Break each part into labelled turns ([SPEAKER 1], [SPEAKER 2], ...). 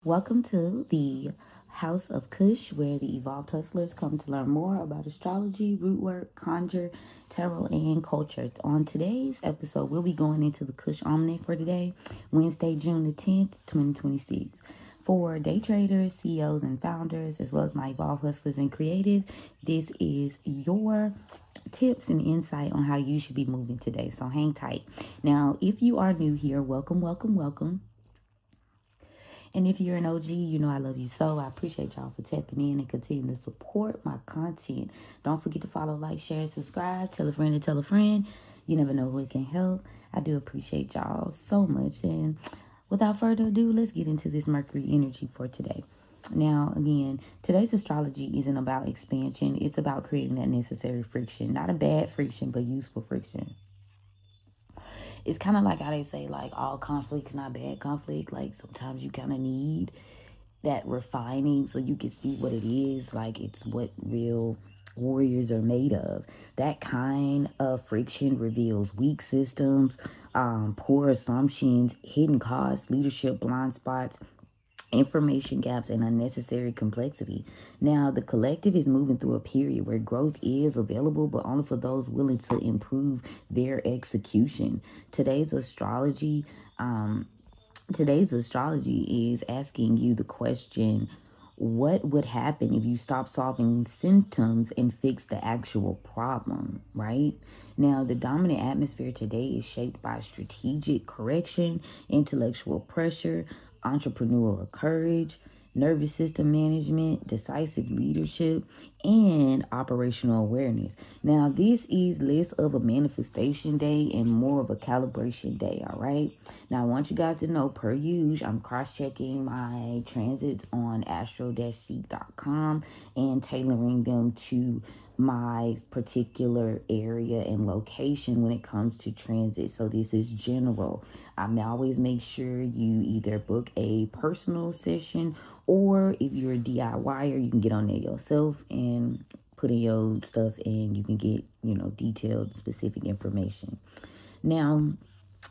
[SPEAKER 1] Welcome to the House of Cush, where the evolved hustlers come to learn more about astrology, rootwork, conjure, tarot, and culture. On today's episode, we'll be going into the Cush Almanac for today, Wednesday, June the 10th, 2026. For day traders, CEOs, and founders, as well as my evolved hustlers and creative, this is your tips and insight on how you should be moving today. So hang tight. Now, if you are new here, welcome, welcome, welcome. And if you're an OG, you know I love you so. I appreciate y'all for tapping in and continue to support my content. Don't forget to follow, like, share, and subscribe. Tell a friend to tell a friend. You never know who it can help. I do appreciate y'all so much. And without further ado, let's get into this Mercury energy for today. Now, again, today's astrology isn't about expansion. It's about creating that necessary friction. Not a bad friction, but useful friction. It's kind of like how they say, like, all conflict's not bad conflict. Like, sometimes you kind of need that refining so you can see what it is. Like, it's what real warriors are made of. That kind of friction reveals weak systems, poor assumptions, hidden costs, leadership blind spots, information gaps, and unnecessary complexity. Now, the collective is moving through a period where growth is available, but only for those willing to improve their execution. Today's astrology is asking you the question, what would happen if you stop solving symptoms and fix the actual problem, right? Now, the dominant atmosphere today is shaped by strategic correction, intellectual pressure, entrepreneurial courage, nervous system management, decisive leadership, and operational awareness. Now, this is less of a manifestation day and more of a calibration day, all right? Now, I want you guys to know, per usual, I'm cross-checking my transits on astro-seek.com and tailoring them to my particular area and location when it comes to transit. So this is general. I always make sure you either book a personal session, or if you're a DIYer, you can get on there yourself and put in your stuff and you can get, detailed specific information. Now,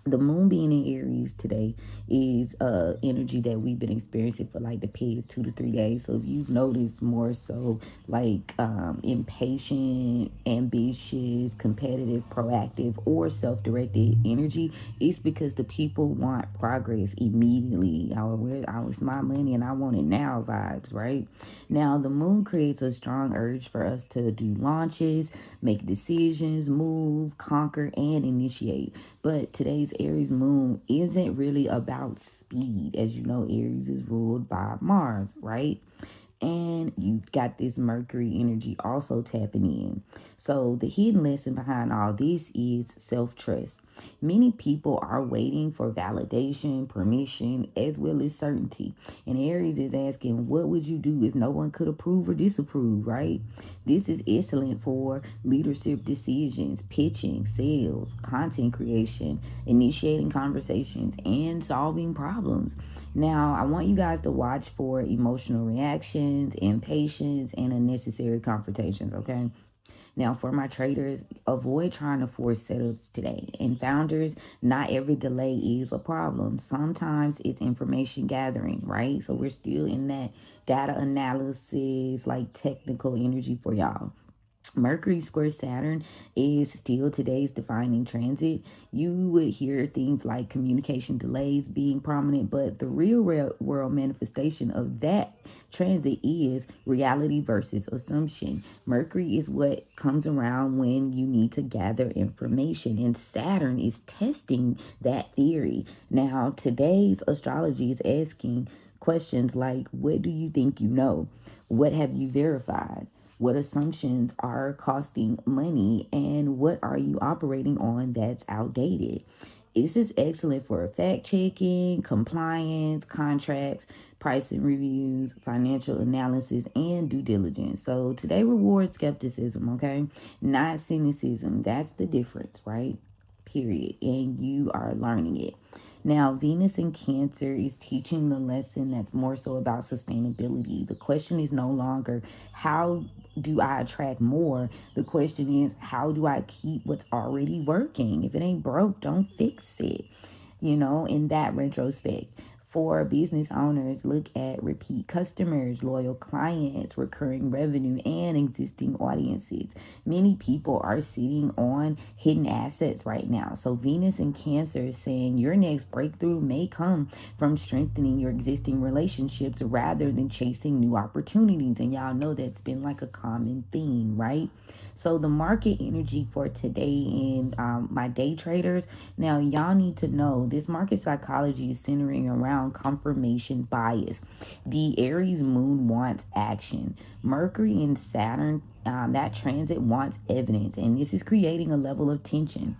[SPEAKER 1] the moon being in Aries today is energy that we've been experiencing for like the past 2 to 3 days. So if you've noticed more so like impatient, ambitious, competitive, proactive, or self-directed energy, it's because the people want progress immediately. It's my money and I want it now vibes, right? Now, the moon creates a strong urge for us to do launches, make decisions, move, conquer, and initiate. But today's Aries moon isn't really about speed. As you know, Aries is ruled by Mars, right? And you got this Mercury energy also tapping in. So the hidden lesson behind all this is self-trust. Many people are waiting for validation, permission, as well as certainty. And Aries is asking, what would you do if no one could approve or disapprove, right? This is excellent for leadership decisions, pitching, sales, content creation, initiating conversations, and solving problems. Now, I want you guys to watch for emotional reactions, impatience, and unnecessary confrontations, okay? Now, for my traders, avoid trying to force setups today. And founders, not every delay is a problem. Sometimes it's information gathering, right? So we're still in that data analysis, like technical energy for y'all. Mercury square Saturn is still today's defining transit. You would hear things like communication delays being prominent, but the real world manifestation of that transit is reality versus assumption. Mercury is what comes around when you need to gather information, and Saturn is testing that theory. Now, today's astrology is asking questions like, what do you think you know? What have you verified? What assumptions are costing money, and what are you operating on that's outdated? This is excellent for fact checking, compliance, contracts, pricing reviews, financial analysis, and due diligence. So today rewards skepticism, okay? Not cynicism. That's the difference, right? Period. And you are learning it. Now, Venus in Cancer is teaching the lesson that's more so about sustainability. The question is no longer, how do I attract more? The question is, how do I keep what's already working? If it ain't broke, don't fix it. In that retrospect. For business owners, look at repeat customers, loyal clients, recurring revenue, and existing audiences. Many people are sitting on hidden assets right now. So Venus in Cancer is saying your next breakthrough may come from strengthening your existing relationships rather than chasing new opportunities. And y'all know that's been like a common theme, right? So the market energy for today in my day traders, now y'all need to know this market psychology is centering around confirmation bias. The Aries moon wants action. Mercury and Saturn, that transit wants evidence, and this is creating a level of tension.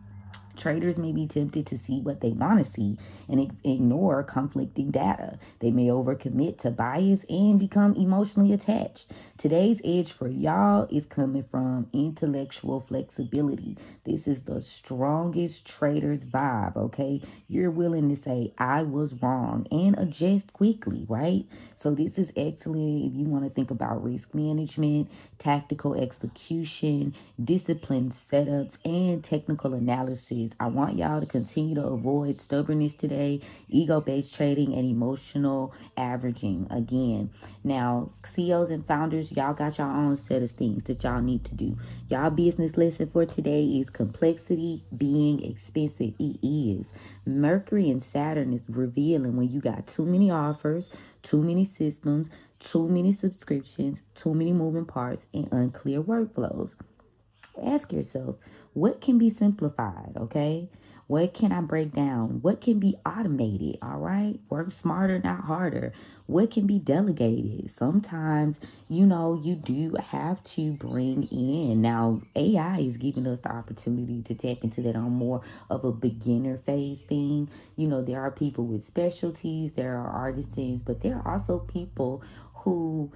[SPEAKER 1] Traders may be tempted to see what they want to see and ignore conflicting data. They may overcommit to bias and become emotionally attached. Today's edge for y'all is coming from intellectual flexibility. This is the strongest trader's vibe, okay? You're willing to say, I was wrong and adjust quickly, right? So this is excellent if you want to think about risk management, tactical execution, disciplined setups, and technical analysis. I want y'all to continue to avoid stubbornness today, ego-based trading, and emotional averaging. Again, now, CEOs and founders, y'all got your own set of things that y'all need to do. Y'all business lesson for today is complexity being expensive. It is. Mercury and Saturn is revealing when you got too many offers, too many systems, too many subscriptions, too many moving parts, and unclear workflows. Ask yourself, what can be simplified, okay? What can I break down? What can be automated, all right? Work smarter, not harder. What can be delegated? Sometimes, you do have to bring in. Now, AI is giving us the opportunity to tap into that on more of a beginner phase thing. There are people with specialties, there are artisans, but there are also people who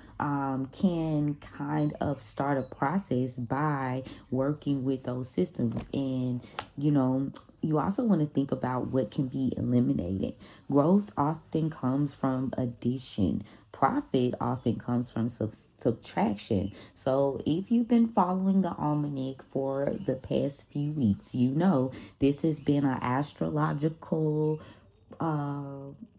[SPEAKER 1] can kind of start a process by working with those systems. And, you also want to think about what can be eliminated. Growth often comes from addition. Profit often comes from subtraction. So if you've been following the almanac for the past few weeks, this has been an astrological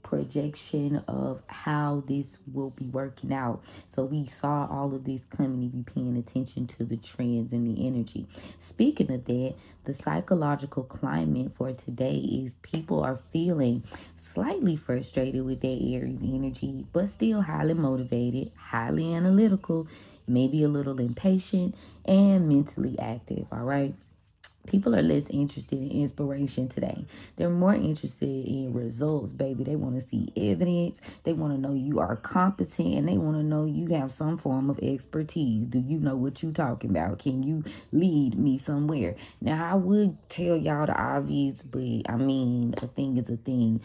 [SPEAKER 1] projection of how this will be working out. So we saw all of this coming if you paying attention to the trends and the energy. Speaking of that, the psychological climate for today is people are feeling slightly frustrated with their Aries energy, but still highly motivated, highly analytical, maybe a little impatient, and mentally active, all right? People are less interested in inspiration today. They're more interested in results, baby. They want to see evidence. They want to know you are competent, and they want to know you have some form of expertise. Do you know what you're talking about? Can you lead me somewhere? Now, I would tell y'all the obvious, but I mean, a thing is a thing.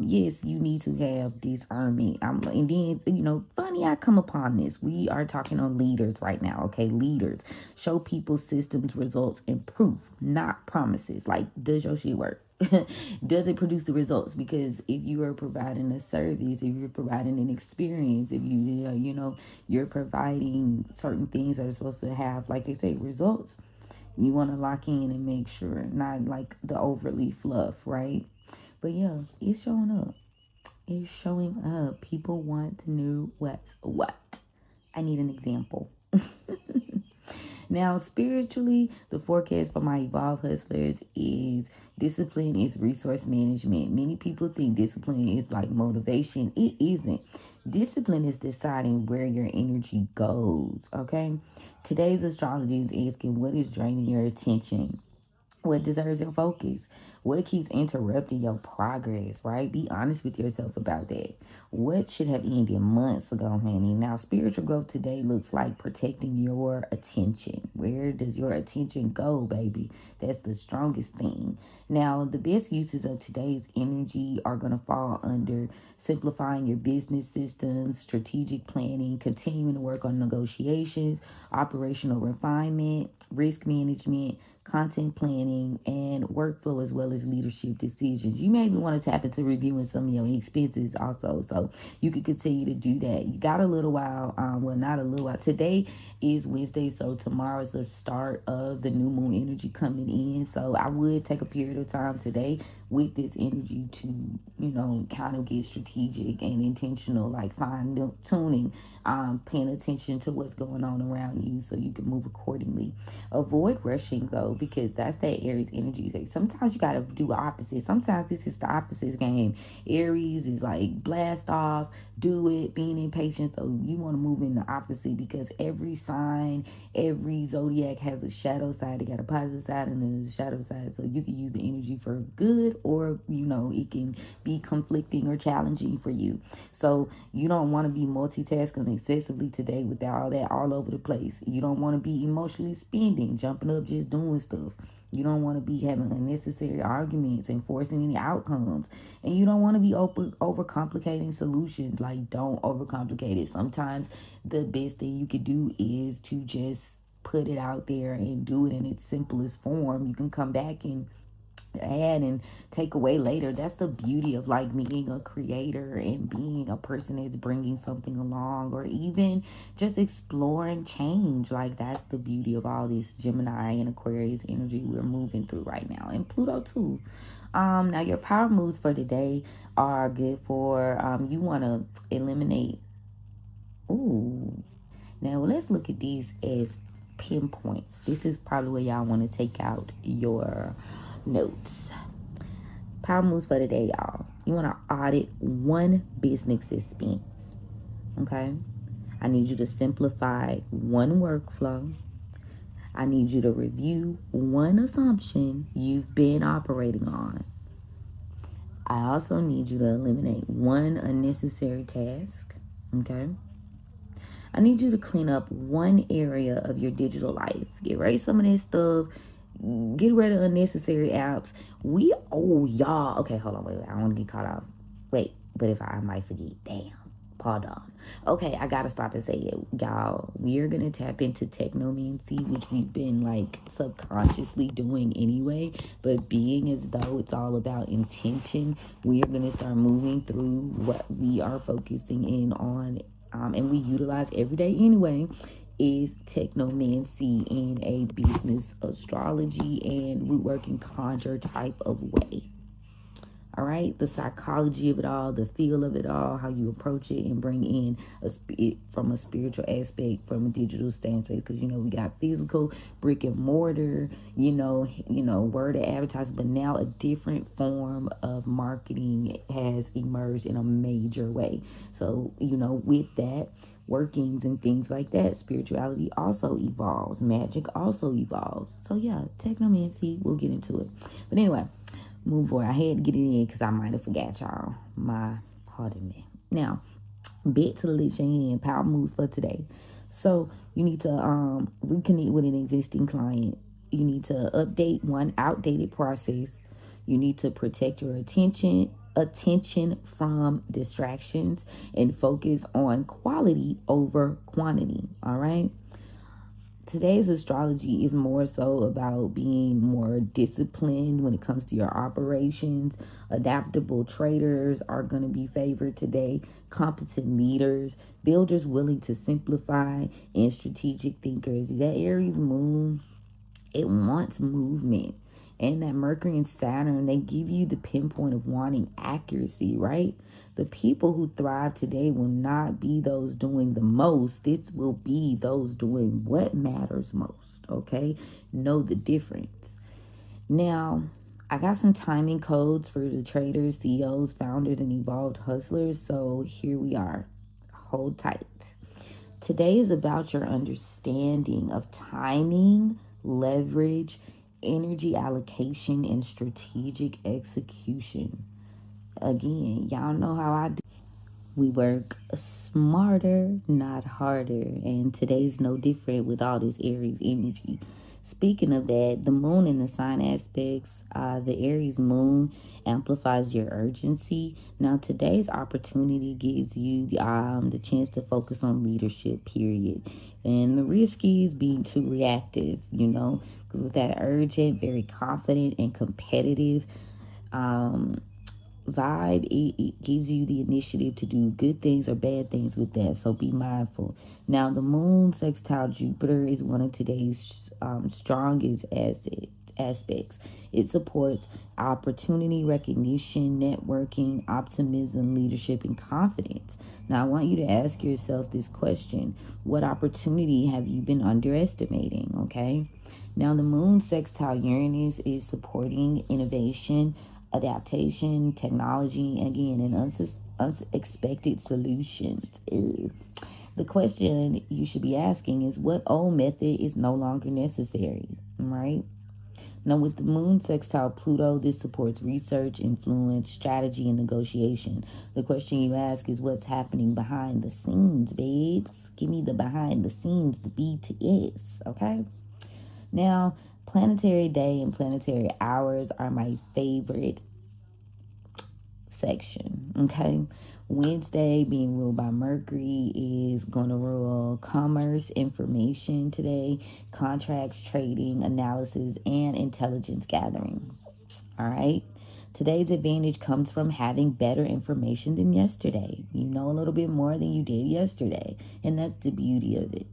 [SPEAKER 1] Yes, you need to have discernment. And then, funny, I come upon this. We are talking on leaders right now, okay? Leaders. Show people systems, results, and proof, not promises. Like, does your shit work? Does it produce the results? Because if you are providing a service, if you're providing an experience, if you're providing certain things that are supposed to have, like they say, results, you want to lock in and make sure, not like the overly fluff, right? But yeah, it's showing up. It's showing up. People want to know what's what. I need an example. Now, spiritually, the forecast for my Evolve Hustlers is discipline is resource management. Many people think discipline is like motivation. It isn't. Discipline is deciding where your energy goes, okay? Today's astrology is asking what is draining your attention. What deserves your focus? What keeps interrupting your progress, right? Be honest with yourself about that. What should have ended months ago, honey? Now, spiritual growth today looks like protecting your attention. Where does your attention go, baby? That's the strongest thing. Now, the best uses of today's energy are going to fall under simplifying your business systems, strategic planning, continuing to work on negotiations, operational refinement, risk management, content planning, and workflow, as well as as leadership decisions. You maybe want to tap into reviewing some of your expenses also, so you can continue to do that. You got a little while, well, not a little while. Today is Wednesday, so tomorrow is the start of the new moon energy coming in. So I would take a period of time today with this energy to, kind of get strategic and intentional, like fine tuning, paying attention to what's going on around you so you can move accordingly. Avoid rushing though, because that's that Aries energy. Like sometimes you got to do opposite. Sometimes this is the opposite game. Aries is like blast off, do it, being impatient. So you want to move in the opposite, because every sign, every zodiac has a shadow side. They got a positive side and a shadow side. So you can use the energy for good, or it can be conflicting or challenging for you. So you don't want to be multitasking excessively today with all that all over the place. You don't want to be emotionally spending, jumping up, just doing stuff. You don't want to be having unnecessary arguments and forcing any outcomes. And you don't want to be overcomplicating solutions. Like, don't overcomplicate it. Sometimes the best thing you could do is to just put it out there and do it in its simplest form. You can come back and add and take away later. That's the beauty of like being a creator and being a person that's bringing something along, or even just exploring change. Like, that's the beauty of all this Gemini and Aquarius energy we're moving through right now, and Pluto too. Now your power moves for today are good for you want to eliminate. Now let's look at these as pinpoints. This is probably where y'all want to take out your notes. Power moves for today, y'all. You want to audit one business expense. Okay? I need you to simplify one workflow. I need you to review one assumption you've been operating on. I also need you to eliminate one unnecessary task. Okay? I need you to clean up one area of your digital life. Get rid of some of that stuff. Get rid of unnecessary apps. Y'all. Okay, hold on. Wait. I don't want to get caught off. Wait, but if I might forget. Damn. Pardon. Okay, I gotta stop and say it. Y'all, we're gonna tap into technomancy, which we've been like subconsciously doing anyway. But being as though it's all about intention, we are gonna start moving through what we are focusing in on, and we utilize every day anyway, is technomancy in a business astrology and rootwork and conjure type of way. All right, the psychology of it all, the feel of it all, how you approach it, and bring in from a spiritual aspect, from a digital standpoint, because we got physical, brick and mortar, word of advertising, but now a different form of marketing has emerged in a major way. So with that, workings and things like that, spirituality also evolves, magic also evolves. So yeah, technomancy, we'll get into it. But anyway, move forward. I had to get it in because I might have forgot y'all. Pardon me. Now, bet to let your hand. Power moves for today. So you need to reconnect with an existing client. You need to update one outdated process. You need to protect your attention from distractions and focus on quality over quantity. All right. Today's astrology is more so about being more disciplined when it comes to your operations. Adaptable traders are going to be favored today. Competent leaders, builders willing to simplify, and strategic thinkers. That Aries moon, it wants movement. And that Mercury and Saturn, they give you the pinpoint of wanting accuracy, right? The people who thrive today will not be those doing the most. This will be those doing what matters most, okay? Know the difference. Now, I got some timing codes for the traders, CEOs, founders, and evolved hustlers. So here we are. Hold tight. Today is about your understanding of timing, leverage, energy allocation, and strategic execution. Again, y'all know how I do. We work smarter, not harder. And today's no different with all this Aries energy. Speaking of that, the moon and the sign aspects, the Aries moon amplifies your urgency. Now, today's opportunity gives you the chance to focus on leadership, period. And the risk is being too reactive, because because with that urgent, very confident and competitive vibe, it gives you the initiative to do good things or bad things with that. So be mindful. Now, the moon sextile Jupiter is one of today's strongest aspects. It supports opportunity, recognition, networking, optimism, leadership, and confidence. Now, I want you to ask yourself this question: what opportunity have you been underestimating? Okay. Now, the moon sextile Uranus is supporting innovation, adaptation, technology, again, and unexpected solutions. Ew. The question you should be asking is, what old method is no longer necessary, right? Now, with the moon sextile Pluto, this supports research, influence, strategy, and negotiation. The question you ask is, what's happening behind the scenes, babes? Give me the behind the scenes, the BTS, okay? Now, planetary day and planetary hours are my favorite section, okay? Wednesday, being ruled by Mercury, is going to rule commerce, information today, contracts, trading, analysis, and intelligence gathering. All right? Today's advantage comes from having better information than yesterday. You know a little bit more than you did yesterday, and that's the beauty of it.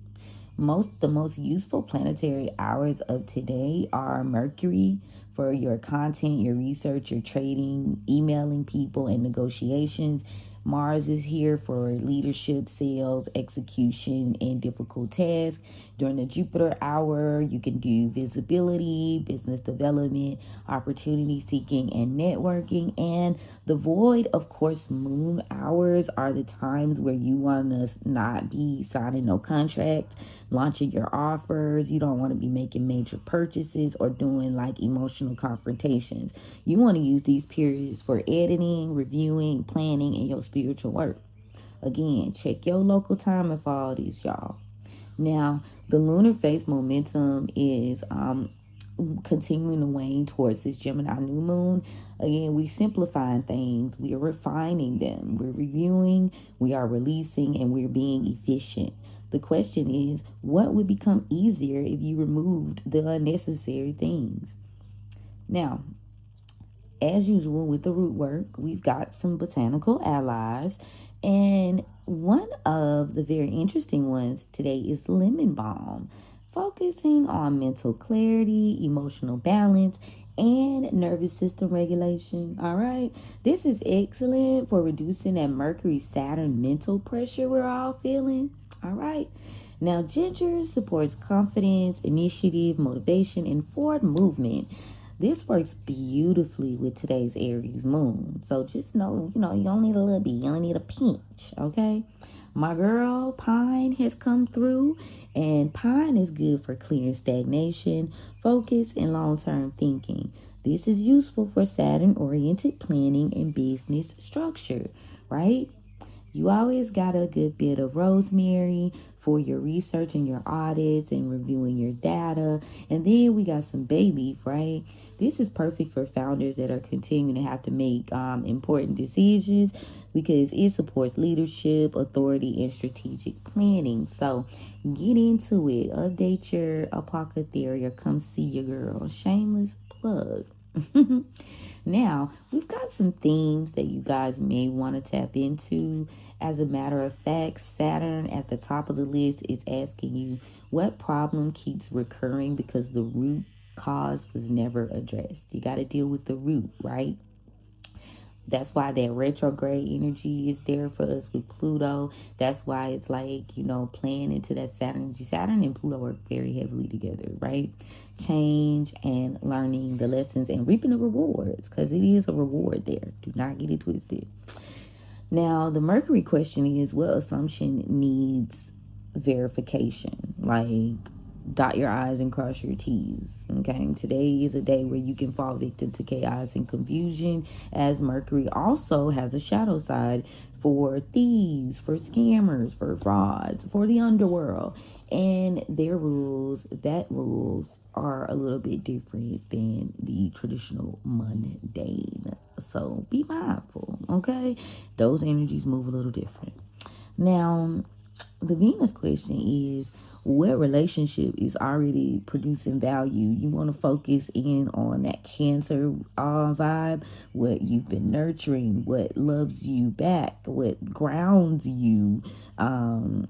[SPEAKER 1] The most useful planetary hours of today are Mercury for your content, your research, your trading, emailing people, and negotiations. Mars is here for leadership, sales, execution, and difficult tasks. During the Jupiter hour, you can do visibility, business development, opportunity seeking, and networking. And the void, of course, moon hours are the times where you want to not be signing no contract, launching your offers. You don't want to be making major purchases or doing like emotional confrontations. You want to use these periods for editing, reviewing, planning, and your spiritual work. Again, check your local timing for all these, y'all. Now, the lunar phase momentum is continuing to wane towards this Gemini new moon. Again, we're simplifying things, we are refining them, we're reviewing, we are releasing, and we're being efficient. The question is, what would become easier if you removed the unnecessary things? Now, as usual with the root work, we've got some botanical allies, and one of the very interesting ones today is lemon balm, focusing on mental clarity, emotional balance, and nervous system regulation. All right, this is excellent for reducing that Mercury Saturn mental pressure we're all feeling. All right. Now, ginger supports confidence, initiative, motivation, and forward movement. This works beautifully with today's Aries moon. So just know, you don't need a little bit. You only need a pinch, okay? My girl, pine has come through. And pine is good for clearing stagnation, focus, and long-term thinking. This is useful for Saturn-oriented planning and business structure, right? You always got a good bit of rosemary for your research and your audits and reviewing your data. And then we got some bay leaf, right? This is perfect for founders that are continuing to have to make important decisions because it supports leadership, authority, and strategic planning. So get into it. Update your apothecary or come see your girl. Shameless plug. Now, we've got some themes that you guys may want to tap into. As a matter of fact, Saturn at the top of the list is asking you, what problem keeps recurring because the root cause was never addressed? You got to deal with the root, right? That's why that retrograde energy is there for us with Pluto. That's why it's like, playing into that Saturn energy. Saturn and Pluto work very heavily together, right? Change and learning the lessons and reaping the rewards, because it is a reward there. Do not get it twisted. Now, the Mercury question is, what assumption needs verification? Like, dot your I's and cross your T's. Okay, today is a day where you can fall victim to chaos and confusion, as Mercury also has a shadow side for thieves, for scammers, for frauds, for the underworld, and their rules are a little bit different than the traditional mundane. So be mindful, okay? Those energies move a little different. Now, the Venus question is, what relationship is already producing value? You want to focus in on that Cancer vibe, what you've been nurturing, what loves you back, what grounds you, and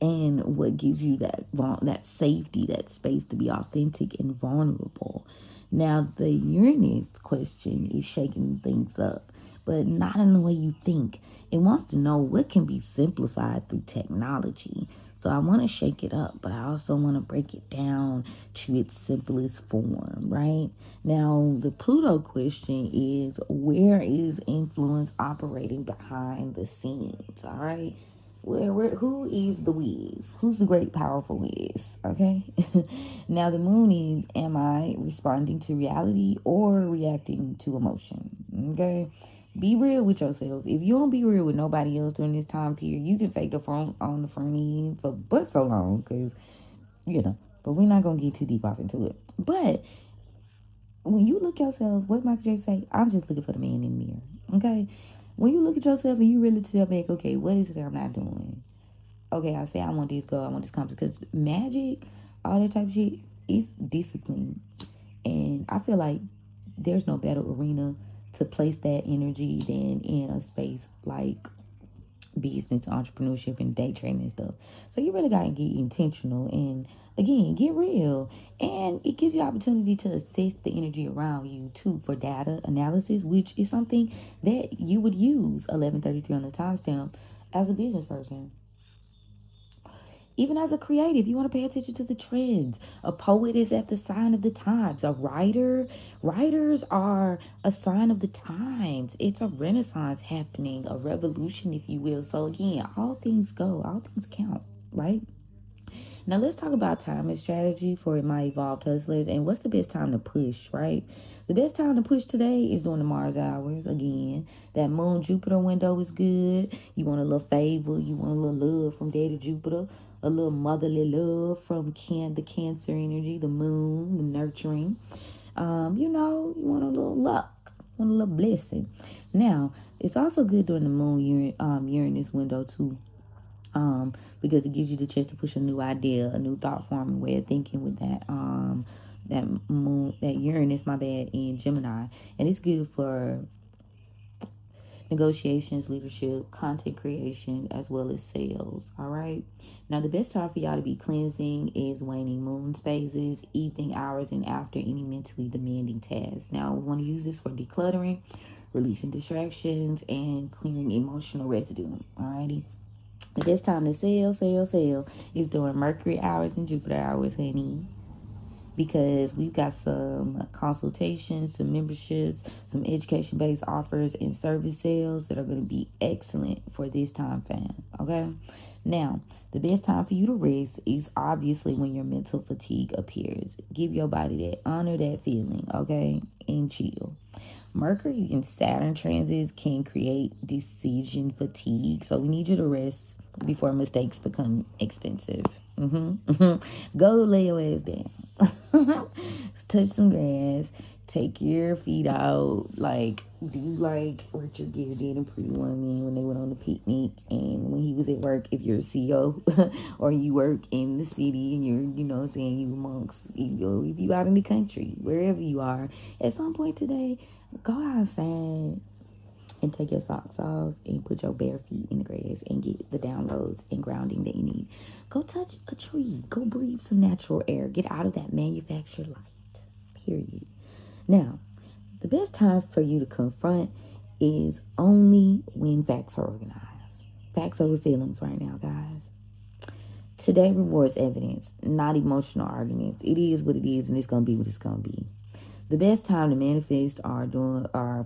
[SPEAKER 1] what gives you that safety, that space to be authentic and vulnerable. Now, the Uranus question is shaking things up, but not in the way you think. It wants to know what can be simplified through technology. So I want to shake it up, but I also want to break it down to its simplest form, right? Now, the Pluto question is, where is influence operating behind the scenes, all right? Who is the Wiz? Who's the great, powerful Wiz? Okay. Now the moon is, am I responding to reality or reacting to emotion? Okay. Be real with yourself. If you don't be real with nobody else during this time period, you can fake the front on the front end for but so long, because but we're not gonna get too deep off into it. But when you look yourself, what Michael J say? I'm just looking for the man in the mirror. Okay. When you look at yourself and you really tell back, okay, what is it I'm not doing? Okay, I say I want this goal, I want this compass. Because magic, all that type of shit, it's discipline. And I feel like there's no better arena to place that energy than in a space like business, entrepreneurship, and day trading and stuff. So you really got to get intentional and, again, get real. And it gives you the opportunity to assess the energy around you too for data analysis, which is something that you would use 1133 on the timestamp as a business person. Even as a creative, you want to pay attention to the trends. A poet is at the sign of the times. Writers are a sign of the times. It's a renaissance happening, a revolution, if you will. So again, all things go, all things count, right? Now let's talk about time and strategy for my evolved hustlers, and what's the best time to push, right? The best time to push today is during the Mars hours. Again, that Moon Jupiter window is good. You want a little favor, you want a little love from Daddy Jupiter, a little motherly love from the Cancer energy, the Moon, the nurturing. You want a little luck, want a little blessing. Now, it's also good during the Moon Uranus window too. Because it gives you the chance to push a new idea, a new thought form, and way of thinking with that Uranus, in Gemini. And it's good for negotiations, leadership, content creation, as well as sales. All right. Now, the best time for y'all to be cleansing is waning moon phases, evening hours, and after any mentally demanding tasks. Now, we want to use this for decluttering, releasing distractions, and clearing emotional residue. All righty. The best time to sell is during Mercury hours and Jupiter hours, honey. Because we've got some consultations, some memberships, some education-based offers, and service sales that are going to be excellent for this time, fam. Okay? Now, the best time for you to rest is obviously when your mental fatigue appears. Give your body that, honor that feeling, okay? And chill. Mercury and Saturn transits can create decision fatigue. So we need you to rest before mistakes become expensive. Go lay your ass down. Touch some grass. Take your feet out. Do like Richard Gere did in Pretty Woman when they went on the picnic, and when he was at work. If you're a CEO or you work in the city and you're, you amongst, if you out in the country, wherever you are, at some point today, go outside and take your socks off and put your bare feet in the grass and get the downloads and grounding that you need. Go touch a tree. Go breathe some natural air. Get out of that manufactured light. Period. Now, the best time for you to confront is only when facts are organized. Facts over feelings right now, guys. Today rewards evidence, not emotional arguments. It is what it is, and it's going to be what it's going to be. The best time to manifest are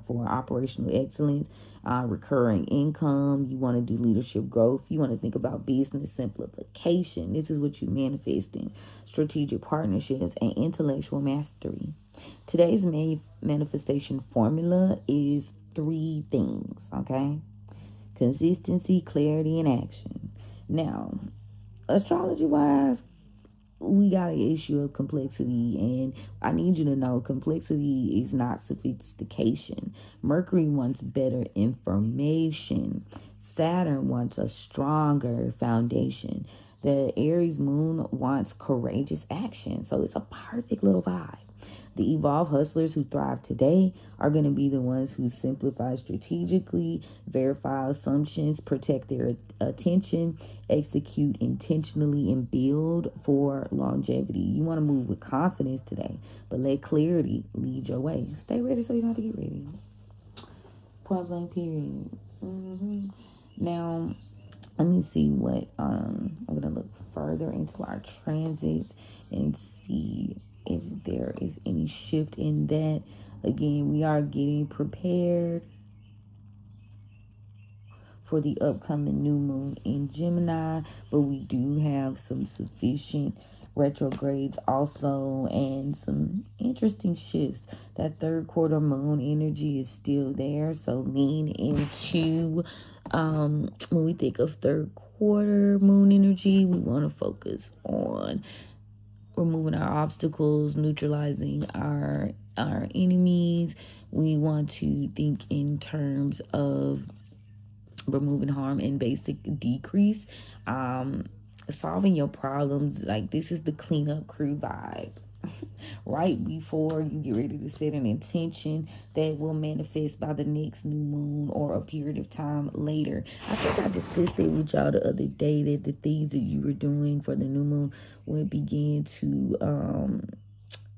[SPEAKER 1] for operational excellence, recurring income. You want to do leadership growth. You want to think about business simplification. This is what you manifesting. Strategic partnerships and intellectual mastery. Today's manifestation formula is 3 things, okay? Consistency, clarity, and action. Now, astrology-wise, we got an issue of complexity, and I need you to know complexity is not sophistication. Mercury wants better information. Saturn wants a stronger foundation. The Aries moon wants courageous action. So it's a perfect little vibe. The evolved hustlers who thrive today are going to be the ones who simplify strategically, verify assumptions, protect their attention, execute intentionally, and build for longevity. You want to move with confidence today, but let clarity lead your way. Stay ready so you don't have to get ready. Point blank, period. Now, let me see what I'm gonna look further into our transits and see if there is any shift in that. Again, we are getting prepared for the upcoming new moon in Gemini, but we do have some sufficient retrogrades also and some interesting shifts. That third quarter moon energy is still there, so lean into when we think of third quarter moon energy, we want to focus on removing our obstacles, neutralizing our enemies. We want to think in terms of removing harm and basic decrease, solving your problems. Like, this is the cleanup crew vibe. Right before you get ready to set an intention that will manifest by the next new moon or a period of time later. I think I discussed it with y'all the other day that the things that you were doing for the new moon would begin to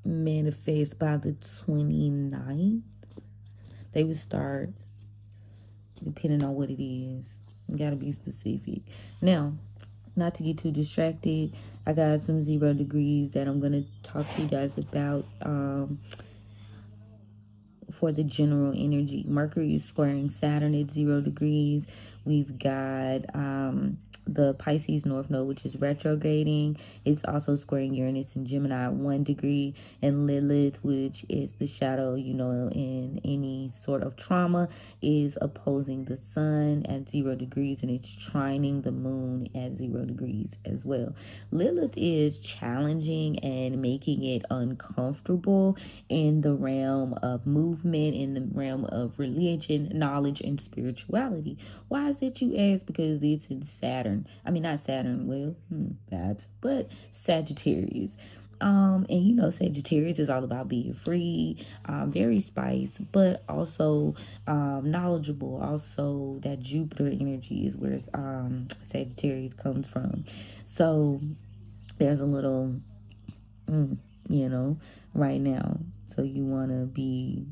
[SPEAKER 1] manifest by the 29th. They would start, depending on what it is. You gotta be specific. Now, not to get too distracted, I got some 0 degrees that I'm gonna talk to you guys about for the general energy. Mercury is squaring Saturn at 0 degrees. We've got the Pisces North Node, which is retrograding. It's also squaring Uranus and Gemini at 1 degree. And Lilith, which is the shadow, in any sort of trauma, is opposing the sun at 0 degrees, and it's trining the moon at 0 degrees as well. Lilith is challenging and making it uncomfortable in the realm of movement, in the realm of religion, knowledge, and spirituality. Why is it, you ask? Because it's in Saturn. I mean, not Saturn, vibes, but Sagittarius. And Sagittarius is all about being free, very spice, but also knowledgeable. Also, that Jupiter energy is where Sagittarius comes from. So there's a little, right now. So you want to be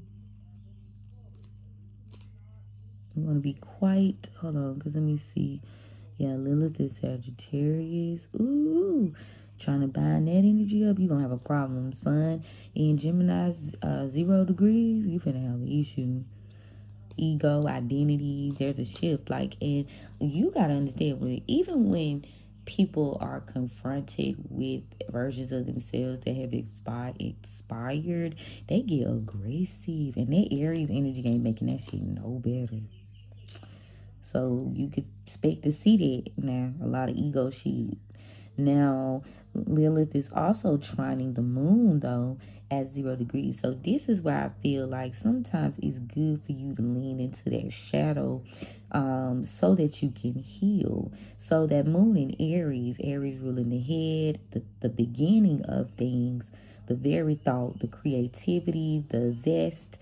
[SPEAKER 1] quite, hold on, because let me see. Yeah, Lilith is Sagittarius. Ooh, trying to bind that energy up, you're going to have a problem. Sun in Gemini's 0 degrees, you finna have an issue. Ego, identity, there's a shift. And you got to understand, even when people are confronted with versions of themselves that have expired, they get aggressive. And that Aries energy ain't making that shit no better. So you could expect to see that now, a lot of ego shit. Now, Lilith is also trining the moon, though, at 0 degrees. So this is where I feel like sometimes it's good for you to lean into that shadow so that you can heal. So that moon in Aries ruling the head, the beginning of things, the very thought, the creativity, the zest,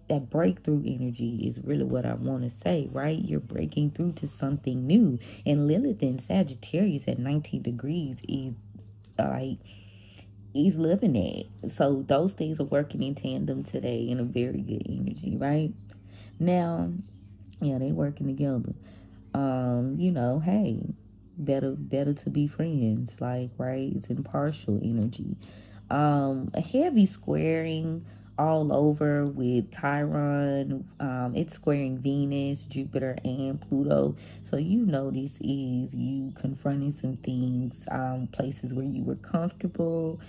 [SPEAKER 1] that breakthrough energy is really what I want to say, right? You're breaking through to something new. And Lilith in Sagittarius at 19 degrees is he's living it. So those things are working in tandem today in a very good energy, right? Now, yeah, they working together. Hey, better to be friends, right? It's impartial energy. A heavy squaring all over with Chiron. It's squaring Venus, Jupiter, and Pluto. So you know this is you confronting some things, places where you were comfortable.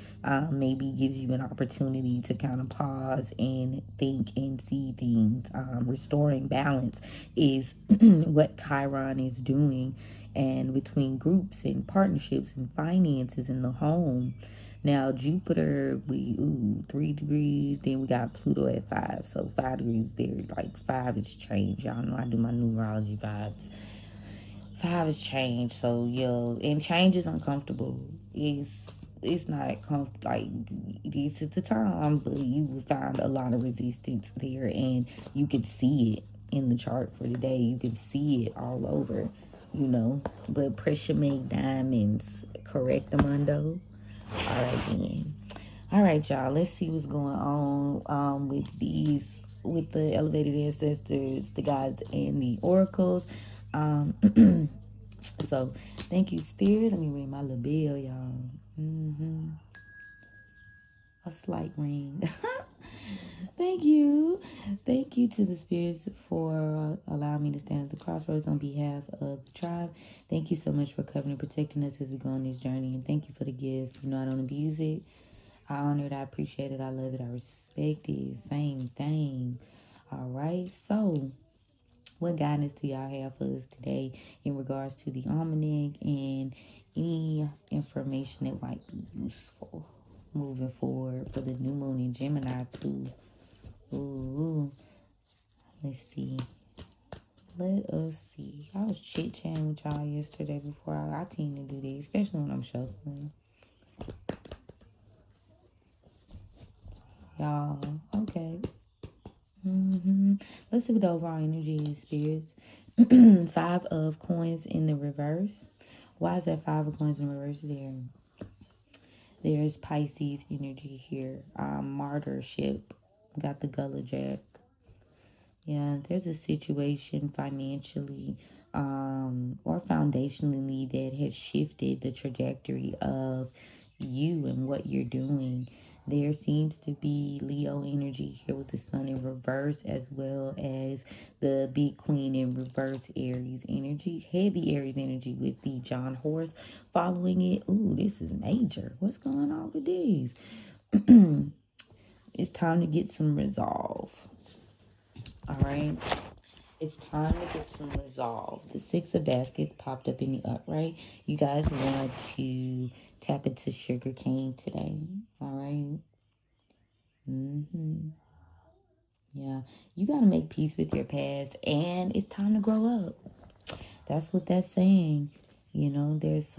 [SPEAKER 1] Maybe gives you an opportunity to kind of pause and think and see things. Restoring balance is what Chiron is doing, and between groups and partnerships and finances in the home. Now Jupiter, we 3 degrees. Then we got Pluto at 5, so 5 degrees there. Like 5 is change. Y'all know I do my numerology vibes. 5 is change. So and change is uncomfortable. It's not like this is the time, but you will find a lot of resistance there, and you could see it in the chart for today. You can see it all over, But pressure make diamonds. Correct, Amundo. All right, then. All right, y'all. Let's see what's going on with the elevated ancestors, the gods, and the oracles. So, thank you, Spirit. Let me ring my little bell, y'all. A slight ring. Thank you. Thank you to the spirits for allowing me to stand at the crossroads on behalf of the tribe. Thank you so much for covering and protecting us as we go on this journey. And thank you for the gift. I don't abuse it. I honor it. I appreciate it. I love it. I respect it. Same thing. All right. So, what guidance do y'all have for us today in regards to the almanac and any information that might be useful moving forward for the new moon in Gemini too? Ooh, let's see. Let us see. I was chit-chatting with y'all yesterday before I tend to do this, especially when I'm shuffling. Y'all, okay. Let's see what the overall energy is, spirits. 5 of coins in the reverse. Why is that 5 of coins in reverse there? There's Pisces energy here. Martyrship. Got the Gullah Jack. Yeah, there's a situation financially or foundationally that has shifted the trajectory of you and what you're doing. There seems to be Leo energy here with the sun in reverse, as well as the big queen in reverse, Aries energy, heavy Aries energy with the John horse following it. Ooh, this is major. What's going on with these? It's time to get some resolve. All right. It's time to get some resolve. The 6 of baskets popped up in the upright. You guys want to tap into sugar cane today. All right. Yeah. You got to make peace with your past, and it's time to grow up. That's what that's saying. There's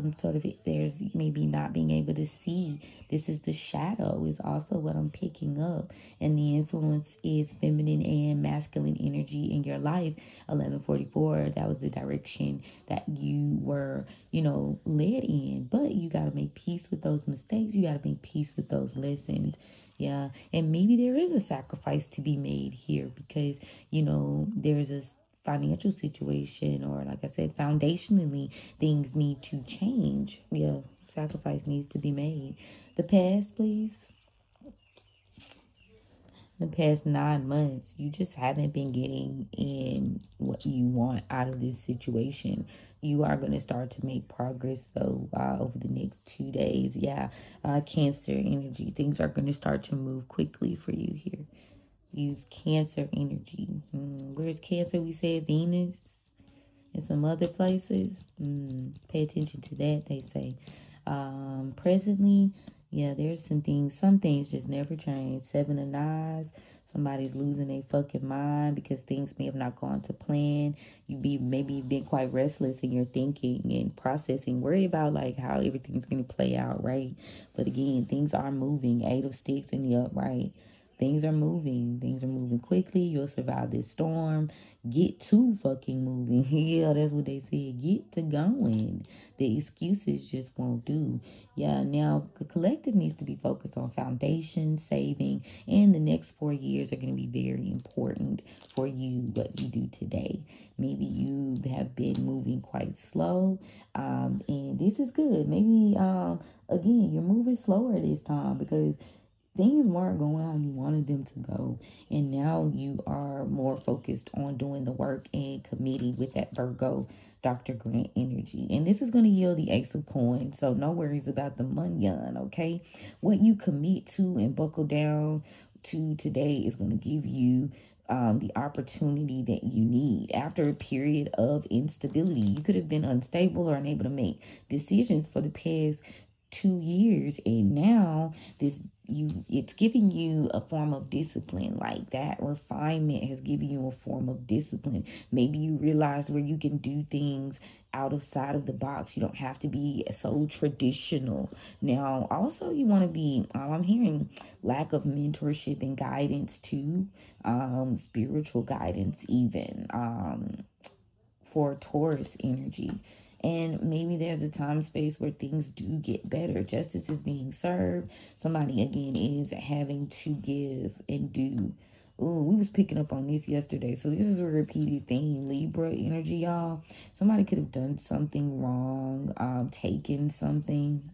[SPEAKER 1] maybe not being able to see. This is the shadow is also what I'm picking up. And the influence is feminine and masculine energy in your life. 1144, that was the direction that you were, led in. But you got to make peace with those mistakes. You got to make peace with those lessons. Yeah. And maybe there is a sacrifice to be made here because, there's a financial situation, or like I said, foundationally things need to change. Yeah, sacrifice needs to be made. The past, please. The past 9 months, you just haven't been getting in what you want out of this situation. You are going to start to make progress though over the next 2 days. Yeah, Cancer energy, things are going to start to move quickly for you here. Use Cancer energy. Where's Cancer? We said Venus and some other places. Pay attention to that, they say. Presently, yeah, there's some things just never change. 7 of Knives. Somebody's losing their fucking mind because things may have not gone to plan. Maybe you've been quite restless in your thinking and processing, worry about like how everything's gonna play out, right? But again, things are moving. 8 of Sticks in the upright. Things are moving. Things are moving quickly. You'll survive this storm. Get to fucking moving. Yeah, that's what they said. Get to going. The excuses just won't do. Yeah, now the collective needs to be focused on foundation, saving, and the next 4 years are going to be very important for you, what you do today. Maybe you have been moving quite slow, and this is good. Maybe, again, you're moving slower this time because things weren't going how you wanted them to go, and now you are more focused on doing the work and committing with that Virgo Dr. Grant energy. And this is going to yield the Ace of Coins, so no worries about the money on. Okay, what you commit to and buckle down to today is going to give you the opportunity that you need after a period of instability. You could have been unstable or unable to make decisions for the past 2 years, and now this you it's giving you a form of discipline. Like that refinement has given you a form of discipline. Maybe you realize where you can do things out of side of the box. You don't have to be so traditional. Now also you want to be I'm hearing lack of mentorship and guidance too, spiritual guidance even, for Taurus energy. And maybe there's a time space where things do get better. Justice is being served. Somebody again is having to give and do. Ooh, we was picking up on this yesterday. So this is a repeated theme. Libra energy, y'all. Somebody could have done something wrong, taken something.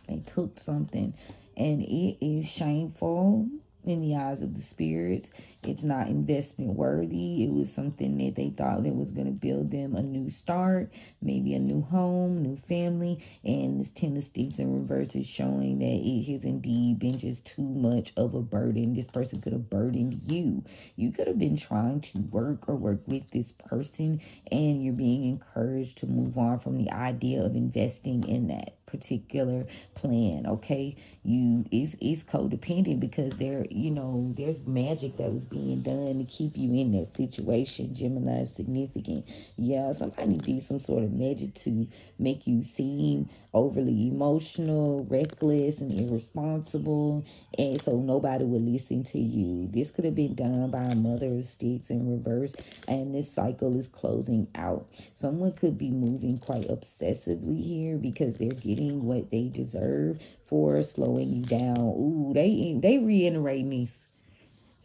[SPEAKER 1] They took something, and it is shameful in the eyes of the spirits. It's not investment worthy. It was something that they thought that was going to build them a new start, maybe a new home, new family. And this Ten of Sticks in reverse is showing that it has indeed been just too much of a burden. This person could have burdened you. You could have been trying to work with this person, and you're being encouraged to move on from the idea of investing in that particular plan. Okay, it's codependent because there's magic that was being done to keep you in that situation. Gemini is significant. Yeah, somebody did some sort of magic to make you seem overly emotional, reckless, and irresponsible, and so nobody would listen to you. This could have been done by a Mother of Sticks in reverse, and this cycle is closing out. Someone could be moving quite obsessively here because they're getting what they deserve for slowing you down. Ooh, they reiterating this.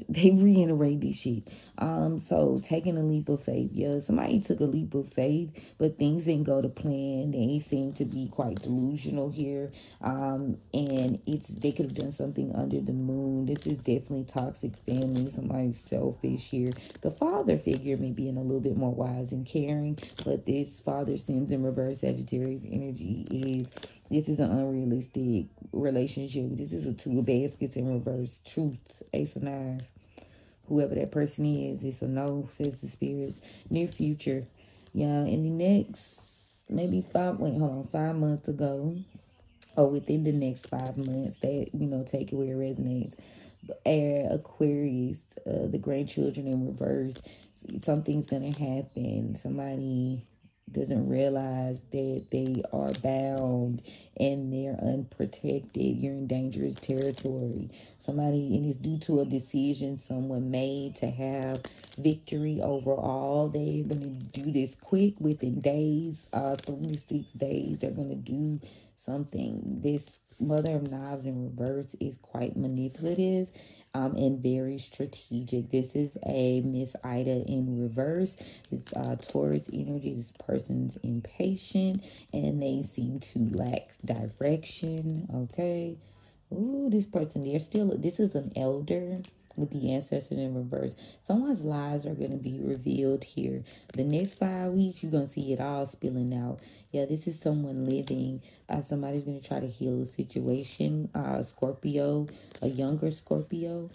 [SPEAKER 1] They reiterate this shit. So taking a leap of faith. Yeah, somebody took a leap of faith, but things didn't go to plan. They seem to be quite delusional here. And they could have done something under the moon. This is definitely toxic family. Somebody's selfish here. The father figure may be in a little bit more wise and caring, but this father Sims in reverse Sagittarius energy this is an unrealistic relationship. This is a two of baskets in reverse. Truth, Ace of Knives. Whoever that person is, it's a no, says the spirits. Near future. Yeah, in the next, maybe 5 months ago, or within the next 5 months, that, take it where it resonates. Air, Aquarius, the grandchildren in reverse. Something's going to happen. Somebody doesn't realize that they are bound and they're unprotected. You're in dangerous territory. And it's due to a decision someone made to have victory overall. They're going to do this quick within days, 3 to 6 days. They're going to do something. This Mother of Knives in reverse is quite manipulative and very strategic. This is a Miss Ida in reverse. It's Taurus energy. This person's impatient and they seem to lack direction. Okay. Ooh, this person, this is an elder with the ancestor in reverse. Someone's lives are going to be revealed here. The next 5 weeks, you're going to see it all spilling out. Yeah, this is someone living. Somebody's going to try to heal a situation. Scorpio, a younger Scorpio.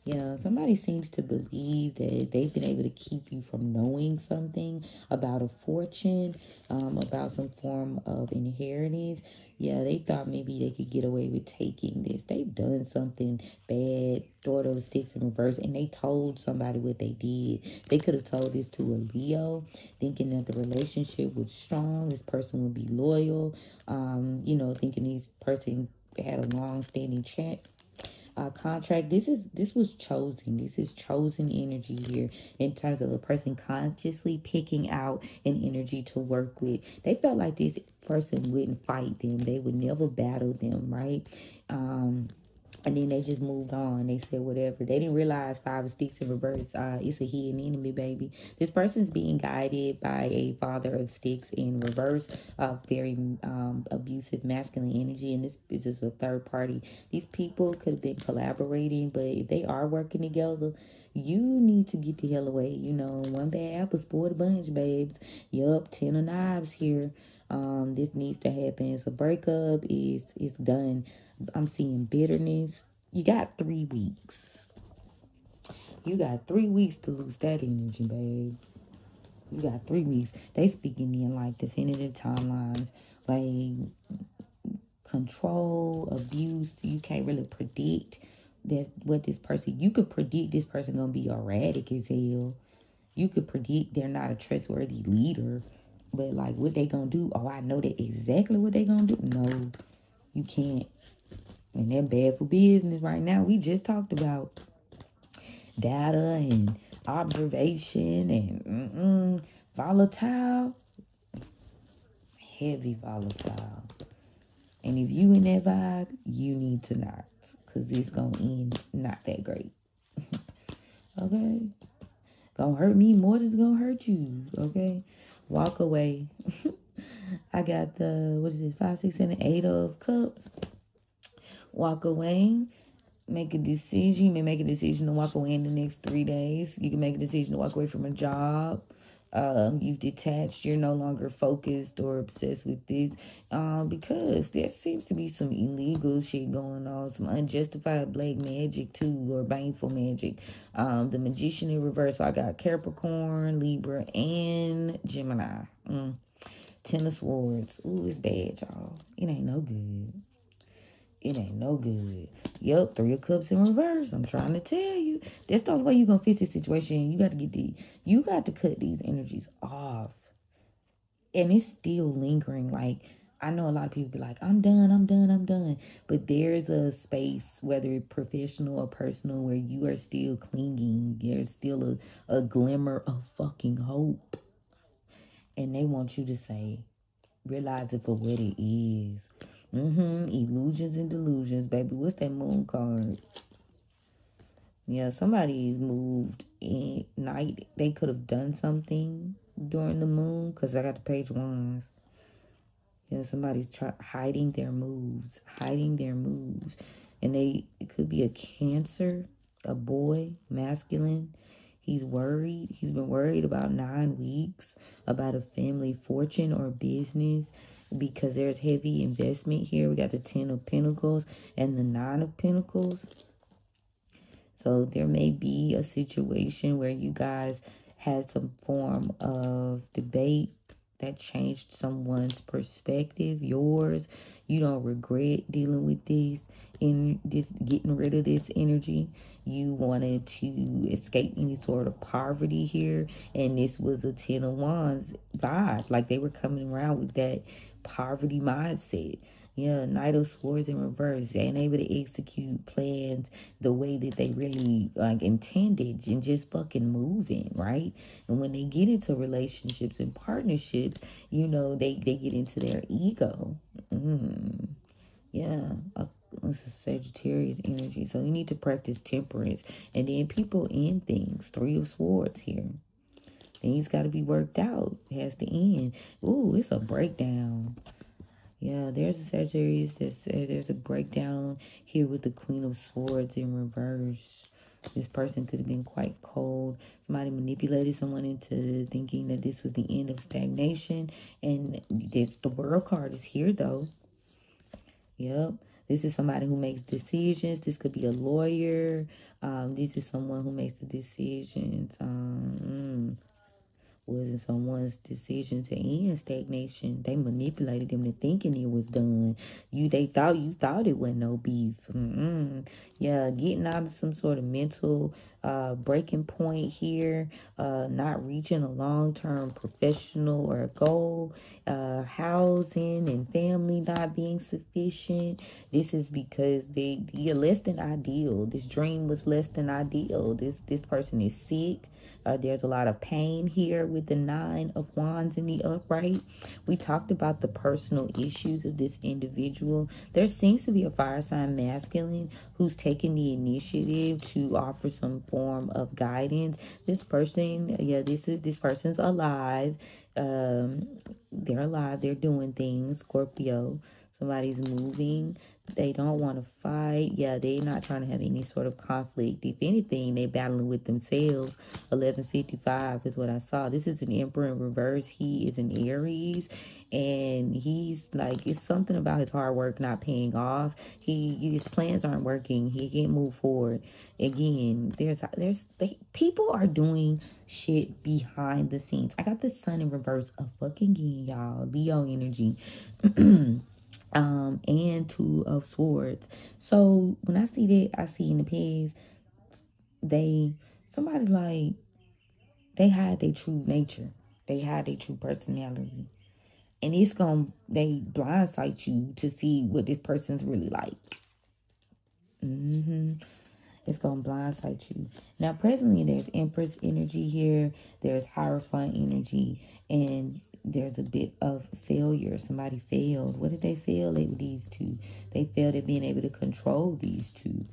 [SPEAKER 1] Yeah, somebody seems to believe that they've been able to keep you from knowing something about a fortune, about some form of inheritance. Yeah, they thought maybe they could get away with taking this. They've done something bad. Daughter of Sticks in reverse, and they told somebody what they did. They could have told this to a Leo, thinking that the relationship was strong. This person would be loyal. Thinking this person had a long-standing contract. This was chosen. This is chosen energy here in terms of the person consciously picking out an energy to work with. They felt like this person wouldn't fight them. They would never battle them, right? And then they just moved on. They said whatever. They didn't realize Five of Sticks in reverse. It's a hidden enemy, baby. This person's being guided by a Father of Sticks in reverse. Very abusive masculine energy. And this is a third party. These people could have been collaborating, but if they are working together, you need to get the hell away. You know, one bad apple spoiled a bunch, babes. Yup, 10 of knives here. This needs to happen. So breakup is done. I'm seeing bitterness. You got 3 weeks. You got 3 weeks to lose that energy, babes. You got 3 weeks. They speaking in like definitive timelines, like control, abuse. You can't really predict that what this person. You could predict this person gonna be erratic as hell. You could predict they're not a trustworthy leader, but like what they gonna do? Oh, I know that exactly what they gonna do. No, you can't. And they're bad for business right now. We just talked about data and observation and volatile, heavy volatile. And if you in that vibe, you need to not, because it's going to end not that great. Okay? Gonna hurt me more than it's gonna hurt you. Okay? Walk away. I got the, what is it, 5, 6, and 8 of cups. Walk away. Make a decision. You may make a decision to walk away in the next 3 days. You can make a decision to walk away from a job. You've detached. You're no longer focused or obsessed with this, because there seems to be some illegal shit going on, some unjustified black magic too, or baneful magic. The Magician in reverse. So I got Capricorn, Libra, and Gemini. 10 of Swords. Ooh, it's bad, y'all. It ain't no good. It ain't no good. Yep, 3 of Cups in reverse. I'm trying to tell you. That's the only way you're going to fix this situation. You got to cut these energies off. And it's still lingering. Like, I know a lot of people be like, I'm done. But there's a space, whether it's professional or personal, where you are still clinging. There's still a glimmer of fucking hope. And they want you to say, realize it for what it is. Illusions and delusions, baby. What's that moon card? Yeah, somebody moved in night. They could have done something during the moon, because I got the Page of Wands. Yeah, somebody's hiding their moves. And it could be a Cancer, a boy, masculine. He's worried. He's been worried about 9 weeks about a family fortune or business, because there's heavy investment here. We got the 10 of Pentacles and the 9 of Pentacles. So there may be a situation where you guys had some form of debate that changed someone's perspective, yours. You don't regret dealing with this, in this, getting rid of this energy. You wanted to escape any sort of poverty here, and this was a 10 of Wands vibe. Like, they were coming around with that poverty mindset. Yeah, Knight of Swords in reverse. They ain't able to execute plans the way that they really like intended, and just fucking moving, right? And when they get into relationships and partnerships, you know, they get into their ego. Yeah, it's a Sagittarius energy. So you need to practice temperance. And then people end things. 3 of Swords here. Things got to be worked out. It has to end. Ooh, it's a breakdown. Yeah, there's a Sagittarius. There's a breakdown here with the Queen of Swords in reverse. This person could have been quite cold. Somebody manipulated someone into thinking that this was the end of stagnation. And the World card is here, though. Yep. This is somebody who makes decisions. This could be a lawyer. This is someone who makes the decisions. Wasn't someone's decision to end stagnation. They manipulated them to thinking it was done. They thought you thought it wasn't no beef. Yeah, getting out of some sort of mental breaking point here. Not reaching a long-term professional or a goal. Housing and family not being sufficient. This is because you're less than ideal. This dream was less than ideal. This person is sick. There's a lot of pain here with the Nine of Wands in the upright. We talked about the personal issues of this individual. There seems to be a fire sign masculine who's taking the initiative to offer some form of guidance. This person, this person's alive. They're alive. They're doing things. Scorpio. Somebody's moving. They don't want to fight. Yeah, they're not trying to have any sort of conflict. If anything, they're battling with themselves. 1155 is what I saw. This is an Emperor in reverse. He is an Aries. And he's like, it's something about his hard work not paying off. His plans aren't working. He can't move forward. Again, people are doing shit behind the scenes. I got the Sun in reverse again, y'all. Leo energy. And Two of Swords. So when I see that, I see in the past, somebody like, they hide their true nature. They hide their true personality. And they blindside you to see what this person's really like. It's going to blindside you. Now, presently, there's Empress energy here. There's Hierophant energy. And there's a bit of failure. Somebody failed. What did they fail at with these two? They failed at being able to control these two.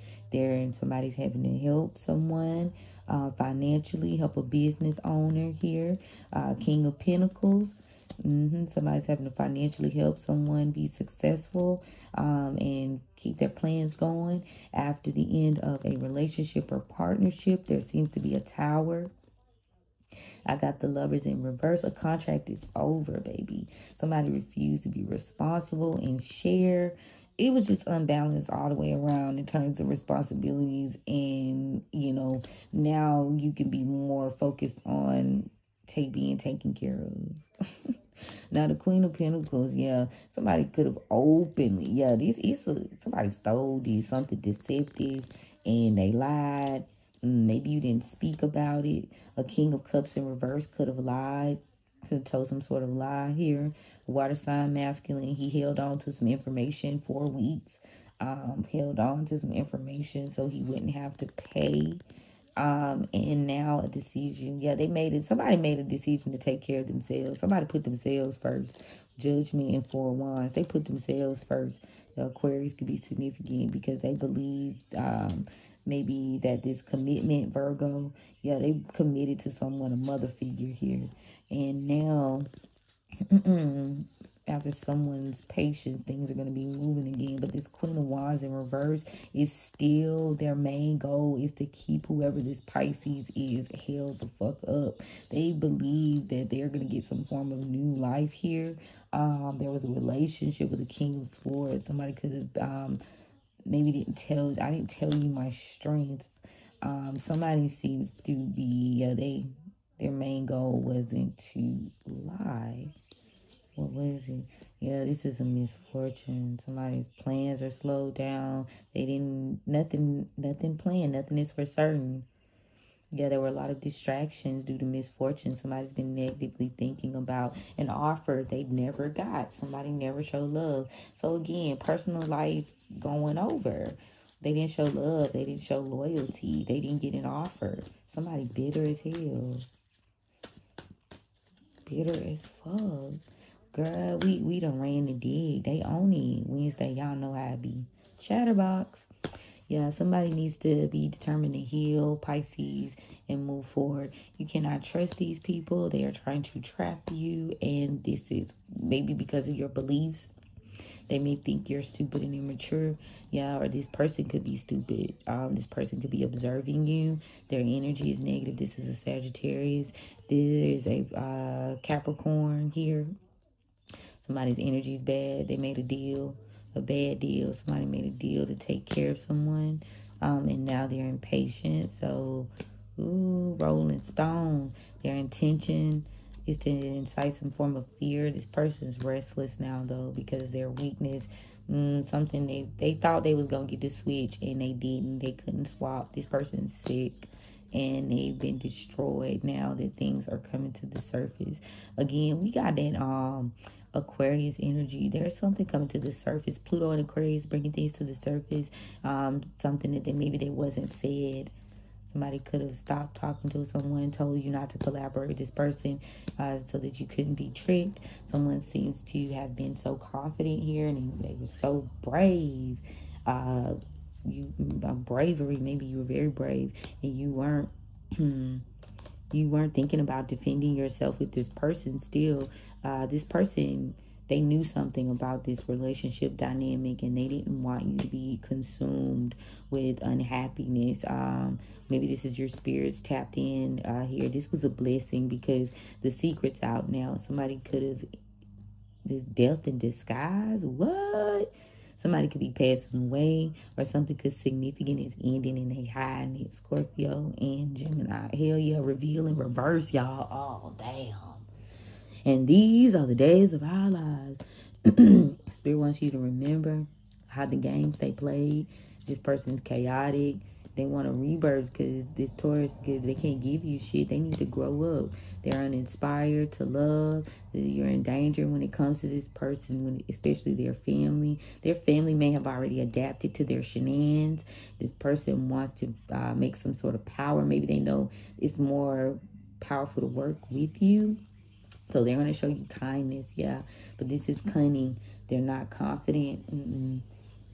[SPEAKER 1] Somebody's having to help someone financially, help a business owner here. King of Pentacles. Somebody's having to financially help someone be successful and keep their plans going. After the end of a relationship or partnership, there seems to be a Tower. I got the Lovers in reverse. A contract is over, baby. Somebody refused to be responsible and share. It was just unbalanced all the way around in terms of responsibilities. And, now you can be more focused on being taken care of. Now, the Queen of Pentacles, somebody could have openly, somebody stole this, something deceptive, and they lied. Maybe you didn't speak about it. A King of Cups in reverse could have lied, could have told some sort of lie here. Water sign masculine, he held on to some information 4 weeks, held on to some information so he wouldn't have to pay. And now a decision. Somebody made a decision to take care of themselves. Somebody put themselves first. Judgment and Four of Wands. They put themselves first. The Aquarius could be significant because they believe maybe that this commitment, Virgo, they committed to someone, a mother figure here. And now, after someone's patience, things are going to be moving again. But this Queen of Wands in reverse is still their main goal is to keep whoever this Pisces is held the fuck up. They believe that they're going to get some form of new life here. There was a relationship with the King of Swords. Somebody could have maybe I didn't tell you my strengths. Somebody seems to be, their main goal wasn't to lie. What was it? This is a misfortune. Somebody's plans are slowed down. Nothing planned. Nothing is for certain. There were a lot of distractions due to misfortune. Somebody's been negatively thinking about an offer they never got. Somebody never showed love. So again, personal life going over. They didn't show love. They didn't show loyalty. They didn't get an offer. Somebody bitter as hell. Bitter as fuck. Girl, we done ran the dig. They own it. Wednesday, y'all know how it be. Chatterbox. Somebody needs to be determined to heal, Pisces, and move forward. You cannot trust these people. They are trying to trap you, and this is maybe because of your beliefs. They may think you're stupid and immature. Or this person could be stupid. This person could be observing you. Their energy is negative. This is a Sagittarius. There's a Capricorn here. Somebody's energy is bad. They made a bad deal. Somebody made a deal to take care of someone. And now they're impatient. So, Rolling Stone. Their intention is to incite some form of fear. This person's restless now, though, because their weakness, something they thought they was going to get the switch, and they didn't. They couldn't swap. This person's sick, and they've been destroyed now that things are coming to the surface. Again, we got that Aquarius energy. There's something coming to the surface. Pluto and Aquarius bringing things to the surface. Something that maybe they wasn't said. Somebody could have stopped talking to someone, told you not to collaborate with this person so that you couldn't be tricked. Someone seems to have been so confident here and they were so brave. Bravery, maybe you were very brave and you weren't you weren't thinking about defending yourself with this person still. This person, they knew something about this relationship dynamic and they didn't want you to be consumed with unhappiness. Maybe this is your spirits tapped in here. This was a blessing because the secret's out now. Somebody could have, this death in disguise. What? Somebody could be passing away or something could significant is ending in a high in Scorpio and Gemini. Hell yeah, reveal in reverse, y'all. Oh, damn. And these are the days of our lives. Spirit wants you to remember how the games they played. This person's chaotic. They want a rebirth because this Taurus, they can't give you shit. They need to grow up. They're uninspired to love. You're in danger when it comes to this person, especially their family. Their family may have already adapted to their shenanigans. This person wants to make some sort of power. Maybe they know it's more powerful to work with you. So they're going to show you kindness, yeah. But this is cunning. They're not confident.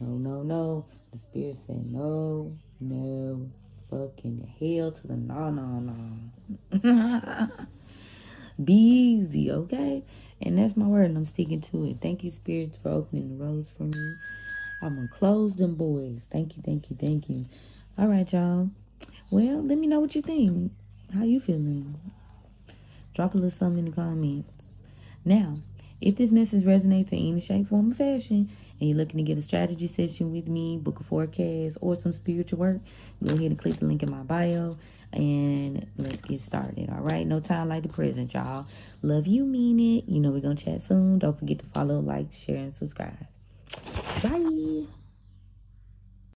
[SPEAKER 1] No. The Spirit said no, fucking hell to the no. Be easy, okay? And that's my word, and I'm sticking to it. Thank you, Spirits, for opening the roads for me. I'm going to close them boys. Thank you. All right, y'all. Well, let me know what you think. How you feeling? Drop a little something in the comments. Now, if this message resonates in any shape, form, or fashion, and you're looking to get a strategy session with me, book a forecast, or some spiritual work, go ahead and click the link in my bio, and let's get started, all right? No time like the present, y'all. Love you, mean it. You know we're going to chat soon. Don't forget to follow, like, share, and subscribe. Bye.